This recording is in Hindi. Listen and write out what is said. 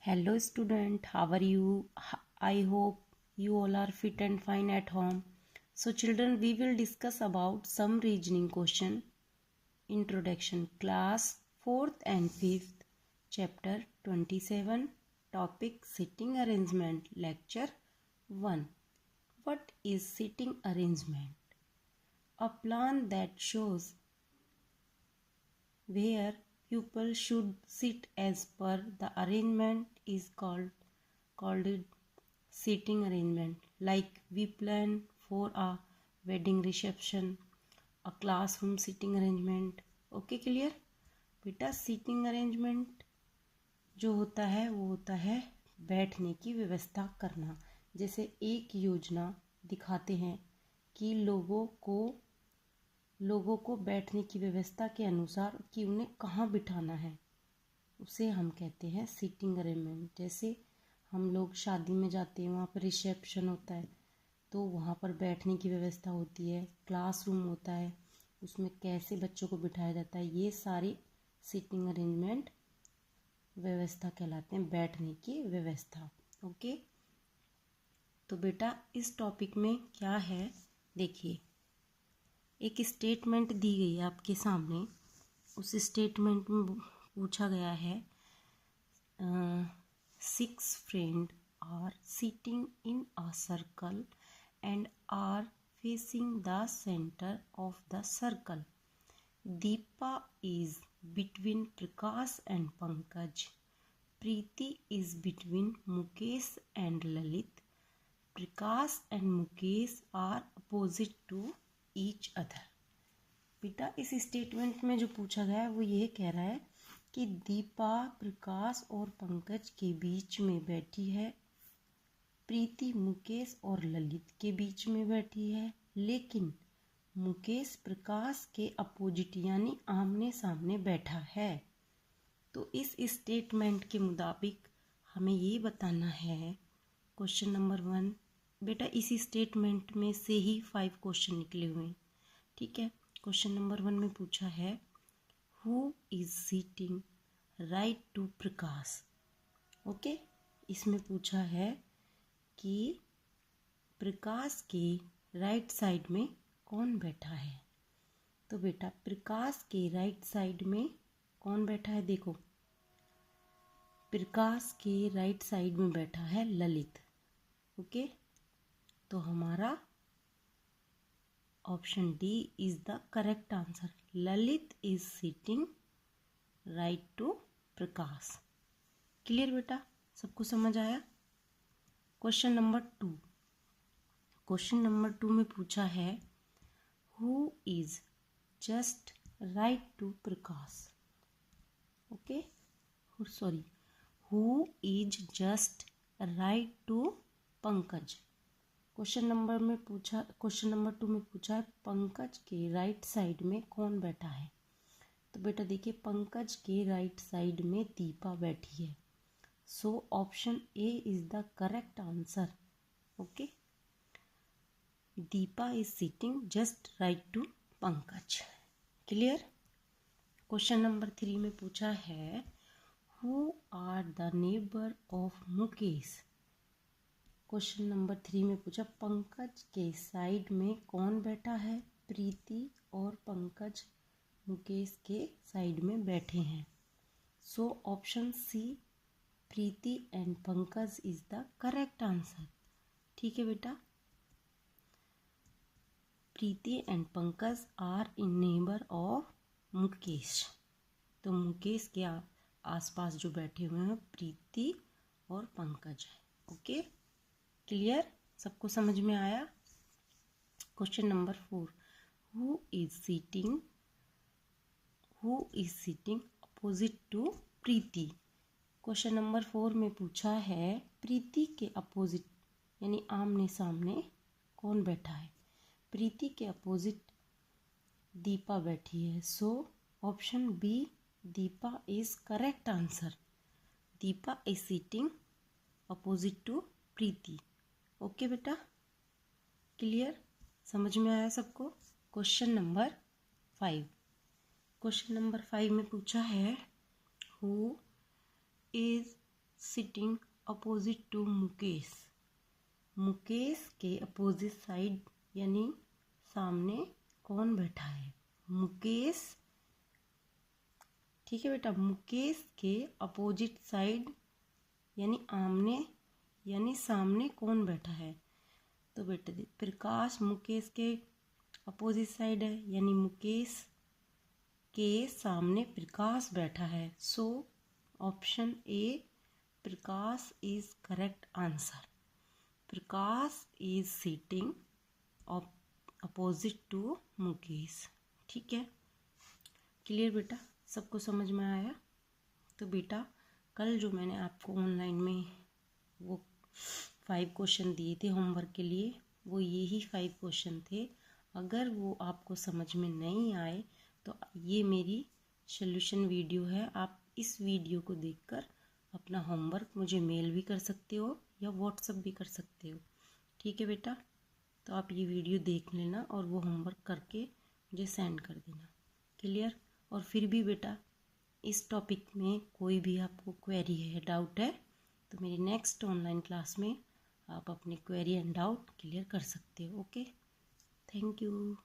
Hello student, how are you? I hope you all are fit and fine at home. So children, we will discuss about some reasoning question. Introduction, class 4th and 5th, chapter 27, topic sitting arrangement, lecture 1. What is sitting arrangement? A plan that shows where pupils should sit as per the arrangement is called seating arrangement. Like we plan for a wedding reception, a classroom seating arrangement. Okay clear बेटा? सीटिंग अरेंजमेंट जो होता है वो होता है बैठने की व्यवस्था करना। जैसे एक योजना दिखाते हैं कि लोगों को बैठने की व्यवस्था के अनुसार कि उन्हें कहाँ बिठाना है, उसे हम कहते हैं सीटिंग अरेंजमेंट। जैसे हम लोग शादी में जाते हैं, वहाँ पर रिसेप्शन होता है तो वहाँ पर बैठने की व्यवस्था होती है, क्लासरूम होता है, उसमें कैसे बच्चों को बिठाया जाता है, ये सारी सीटिंग अरेंजमेंट व्यवस्था कहलाते हैं, बैठने की व्यवस्था। ओके, तो बेटा इस टॉपिक में क्या है देखिए, एक स्टेटमेंट दी गई है आपके सामने। उस स्टेटमेंट में पूछा गया है 6 friends are sitting in a circle and are facing the center of the circle. Deepa is between Prakash and Pankaj. Preeti is between Mukesh and Lalit. Prakash and Mukesh are opposite to each other. बेटा इस स्टेटमेंट में जो पूछा गया है वो ये कह रहा है कि दीपा प्रकाश और पंकज के बीच में बैठी है, प्रीति मुकेश और ललित के बीच में बैठी है, लेकिन मुकेश प्रकाश के अपोजिट यानी आमने सामने बैठा है। तो इस स्टेटमेंट के मुताबिक हमें ये बताना है, क्वेश्चन नंबर 1 बेटा इसी स्टेटमेंट में से ही 5 क्वेश्चन निकले हुए हैं, ठीक है। क्वेश्चन नंबर 1 में पूछा है who is sitting right to Prakash. Okay, इसमें पूछा है कि प्रकाश के राइट साइड में कौन बैठा है। तो बेटा प्रकाश के राइट साइड में कौन बैठा है, देखो प्रकाश के राइट साइड में बैठा है ललित। ओके, तो हमारा option D is the correct answer. Lalit is sitting right to Prakash. Clear बेटा, सबको समझ आया? क्वेश्चन नंबर 2, क्वेश्चन नंबर 2 में पूछा है who is just right to Prakash. Okay, sorry, who is just right to Pankaj. Question number 2 में पूछा है पंकज के राइट साइड में कौन बैठा है। तो बेटा देखिए पंकज के राइट साइड में दीपा बैठी है, so option A is the correct answer. Okay, Deepa is sitting just right to Pankaj. Clear? Question number 3 में पूछा है who are the neighbour of Mukesh. Question number 3 में पूछा पंकज के साइड में कौन बैठा है, प्रीति और पंकज मुकेश के साइड में बैठे हैं, so option C Preeti and Pankaj is the correct answer. ठीक है बेटा, Preeti and Pankaj are in neighbour of Mukesh. तो मुकेश के आसपास जो बैठे हुए हैं प्रीति और पंकज है। Okay, clear? सबको समझ में आया? Question number 4 who is sitting opposite to Preeti. Question number 4 में पूछा है प्रीति के अपोजिट यानी आमने सामने कौन बैठा है। प्रीति के अपोजिट दीपा बैठी है, so option B Deepa is correct answer. Deepa is sitting opposite to Preeti. Okay बेटा, क्लियर? समझ में आया सबको? क्वेश्चन नंबर 5, क्वेश्चन नंबर 5 में पूछा है who is sitting opposite to Mukesh. Mukesh के अपोजिट साइड यानी सामने कौन बैठा है? मुकेश, ठीक है बेटा, मुकेश के अपोजिट साइड यानी आमने यानी सामने कौन बैठा है? तो बेटा प्रकाश मुकेश के अपोजिट साइड है यानी मुकेश के सामने प्रकाश बैठा है। So option A Prakash is correct answer. Prakash is sitting opposite to Mukesh. ठीक है, क्लियर बेटा, सबको समझ में आया? तो बेटा कल जो मैंने आपको ऑनलाइन में वो 5 क्वेश्चन दिए थे होमवर्क के लिए, वो यही 5 क्वेश्चन थे। अगर वो आपको समझ में नहीं आए तो ये मेरी सॉल्यूशन वीडियो है, आप इस वीडियो को देखकर अपना होमवर्क मुझे मेल भी कर सकते हो या व्हाट्सएप भी कर सकते हो। ठीक है बेटा, तो आप ये वीडियो देख लेना और वो होमवर्क करके मुझे सेंड कर देना। क्लियर? और फिर भी बेटा इस टॉपिक में कोई भी आपको क्वेरी है, डाउट है, तो मेरी नेक्स्ट ऑनलाइन क्लास में आप अपनी क्वेरी एंड डाउट क्लियर कर सकते हो। Okay, thank you.